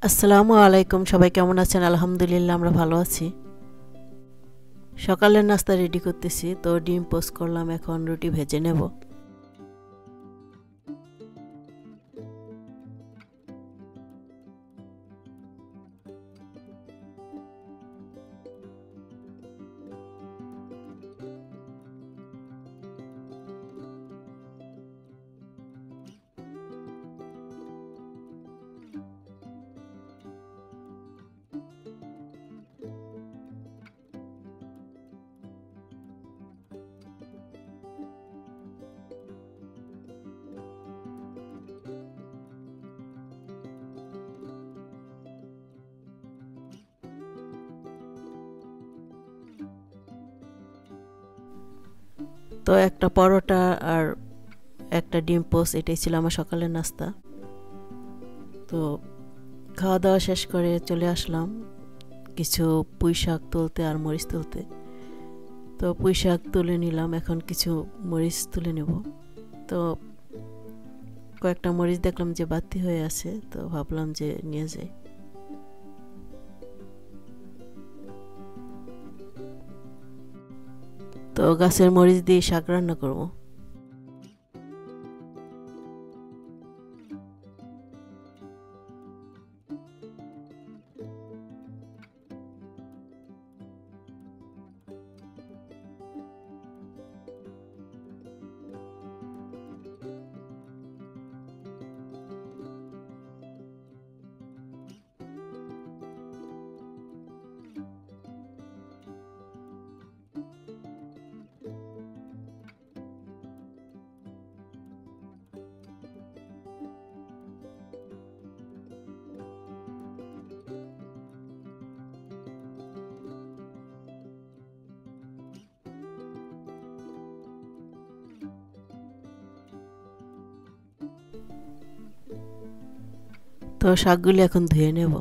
আসসালামু আলাইকুম, সবাই কেমন আছেন? আলহামদুলিল্লাহ, আমরা ভালো আছি। সকালের নাস্তা রেডি করতেছি, তো ডিম পোস্ট করলাম, এখন রুটি ভেজে নেব। তো একটা পরোটা আর একটা ডিম পোস্ট, এটাই ছিল আমার সকালের নাস্তা। তো খাওয়া দাওয়া শেষ করে চলে আসলাম কিছু পুঁই শাক তুলতে আর মরিচ তুলতে। তো পুঁই শাক তুলে নিলাম, এখন কিছু মরিচ তুলে নেব। তো কয়েকটা মরিচ দেখলাম যে বাতি হয়ে আছে, তো ভাবলাম যে নিয়ে যাই। তো গাছের মরিচ দিয়ে শাক রান্না করব। তো শাকগুলি এখন ধুয়ে নেব।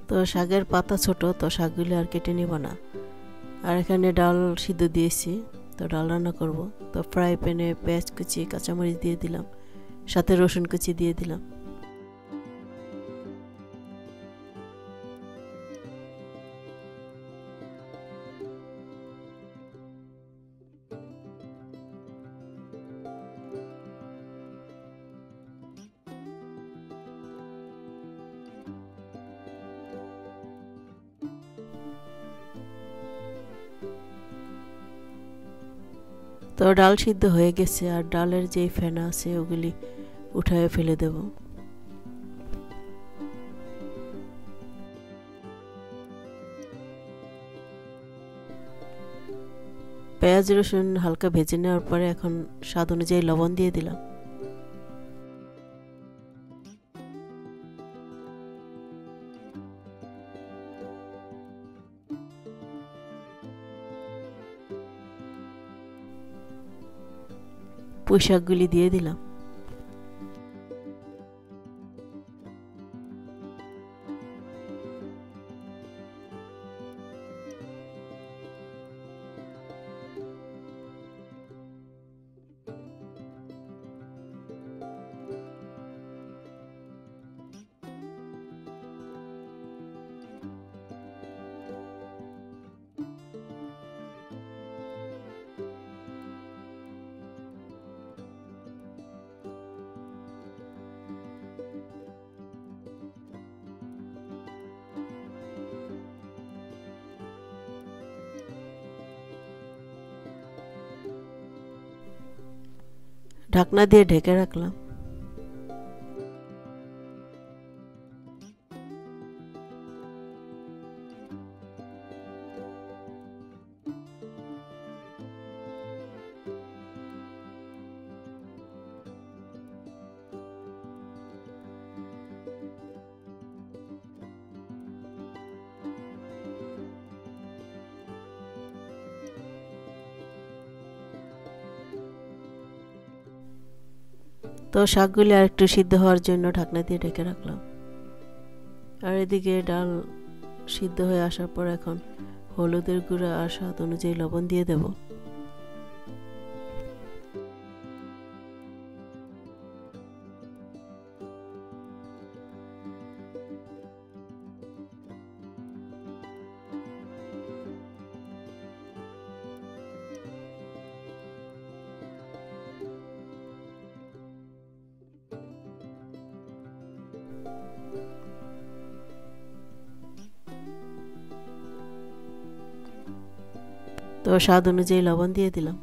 তো শাকের পাতা ছোট, তো শাকগুলি আর কেটে নিব না। আর এখানে ডাল সিদ্ধ দিয়েছি, তো ডাল রান্না করব। তো ফ্রাই প্যানে পেঁয়াজ কুচি, কাঁচামরিচ দিয়ে দিলাম, সাথে রসুন কুচি দিয়ে দিলাম। তো ডাল সিদ্ধ হয়ে গেছে, আর ডালের যে ফেনা আছে ওগুলি উঠায় ফেলে দেব। পেঁয়াজ রসুন হালকা ভেজে নেওয়ার পরে এখন স্বাদ অনুযায়ী লবণ দিয়ে দিলাম। পুঁই শাকগুলি দিয়ে দিলাম। ঢাকনা দিয়ে ঢেকে রাখলাম। তো শাকগুলি আর একটু সিদ্ধ হওয়ার জন্য ঢাকনা দিয়ে ঢেকে রাখলাম। আর এদিকে ডাল সিদ্ধ হয়ে আসার পর এখন হলুদের গুঁড়া আর স্বাদ অনুযায়ী লবণ দিয়ে দেব। তো স্বাদ অনুযায়ী লবণ দিয়ে দিলাম।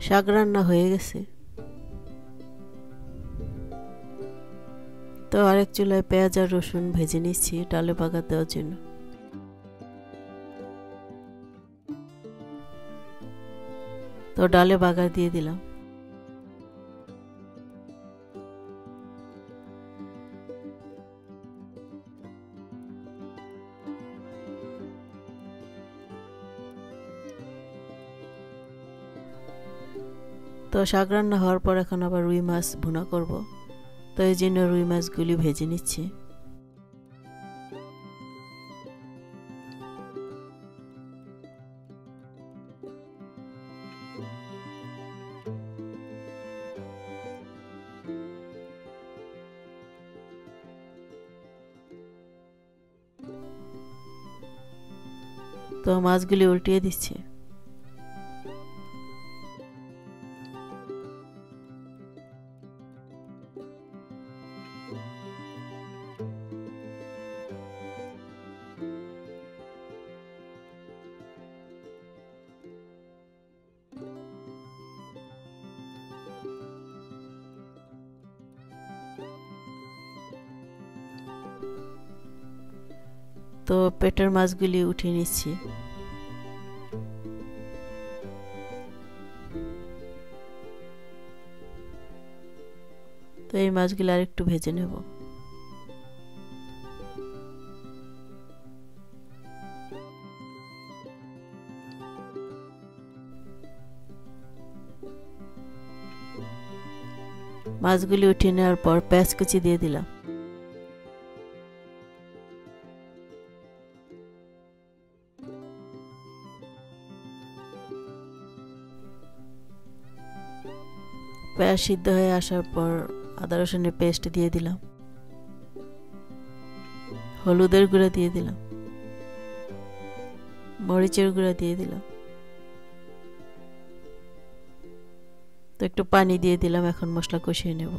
শাক রান্না হয়ে গেছে। তো আরেক চুলায় পেঁয়াজ আর রসুন ভেজে নিচ্ছি ডালে বাগার দেওয়ার জন্য। তো ডালে বাগার দিয়ে দিলাম। তো শাক রান্না হওয়ার পর এখন আবার রুই মাছ ভুনা করব। তো এই জন্য রুই মাছগুলি ভেজে নিচ্ছি। তো মাছগুলি উল্টিয়ে দিচ্ছি। তো পেটের মাছগুলি উঠিয়ে নিচ্ছি। তো এই মাছগুলো আর একটু ভেজে নেব। মাছগুলি উঠিয়ে নেওয়ার পর পেঁয়াজ কুচি দিয়ে দিলাম। পেঁয়াজ সিদ্ধ হয়ে আসার পর আদা রসুনের পেস্ট দিয়ে দিলাম, হলুদের গুঁড়া দিয়ে দিলাম, মরিচের গুঁড়া দিয়ে দিলাম, তো একটু পানি দিয়ে দিলাম। এখন মশলা কষিয়ে নেব।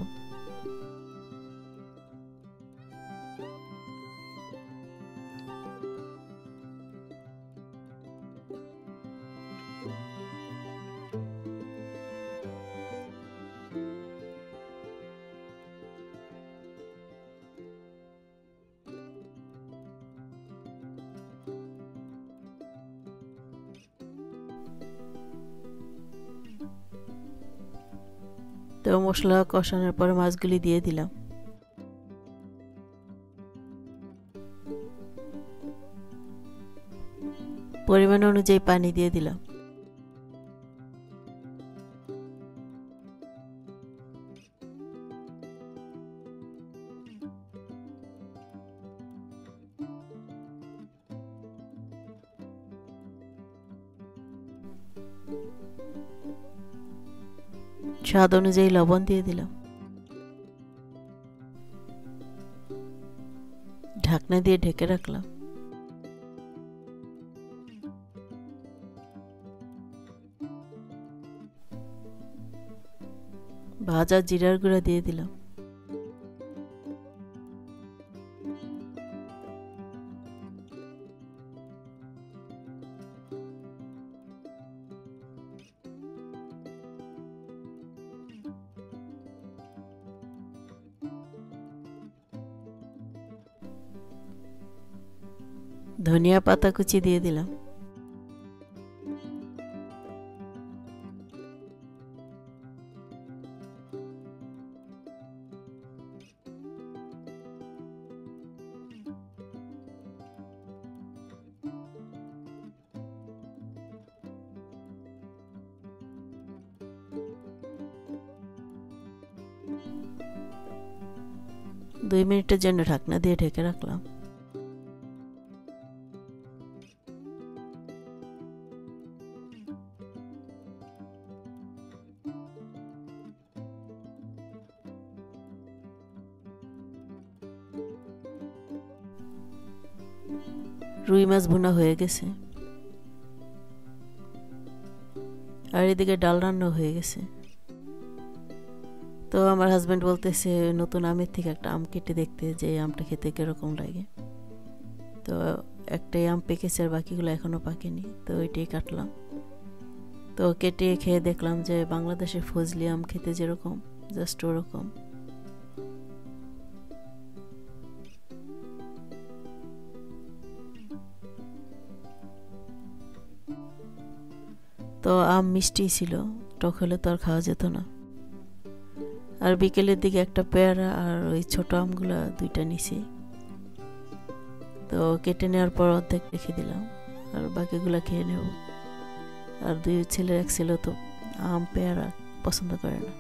তো মশলা কষানোর পরে মাছগুলি দিয়ে দিলাম। পরিমাণ অনুযায়ী পানি দিয়ে দিলাম। স্বাদ অনুযায়ী লবণ দিয়ে দিলাম। ঢাকনা দিয়ে ঢেকে রাখলাম। ভাজা জিরার গুঁড়া দিয়ে দিলাম। ধনিয়া পাতা কুচি দিয়ে দিলাম। 2 মিনিটের জন্য ঢাকনা দিয়ে ঢেকে রাখলাম। রুই মাছ ভুনা হয়ে গেছে, আর এদিকে ডাল রান্না হয়ে গেছে। তো আমার হাজব্যান্ড বলতেছে নতুন আমের থেকে একটা আম কেটে দেখতে, যে আমটা খেতে কিরকম লাগে। তো একটাই আম পেকেছে আর বাকিগুলো এখনো পাকেনি, তো ওইটাই কাটলাম। তো কেটে খেয়ে দেখলাম যে বাংলাদেশের ফজলি আম খেতে যেরকম জাস্ট ওরকম। তো আম মিষ্টি ছিল, টক হলে তো আর খাওয়া যেত না। আর বিকেলের দিকে একটা পেয়ারা আর ওই ছোট আমগুলা 2টা নিছি। তো কেটে নেওয়ার পর অর্ধেক রেখে দিলাম, আর বাকিগুলা খেয়ে নেব। আর 2 ছেলের এক ছেলে তো আম পেয়ারা পছন্দ করে না।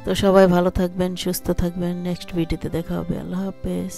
তো সবাই ভালো থাকবেন, সুস্থ থাকবেন। নেক্সট ভিডিওতে দেখা হবে। আল্লাহ হাফেজ।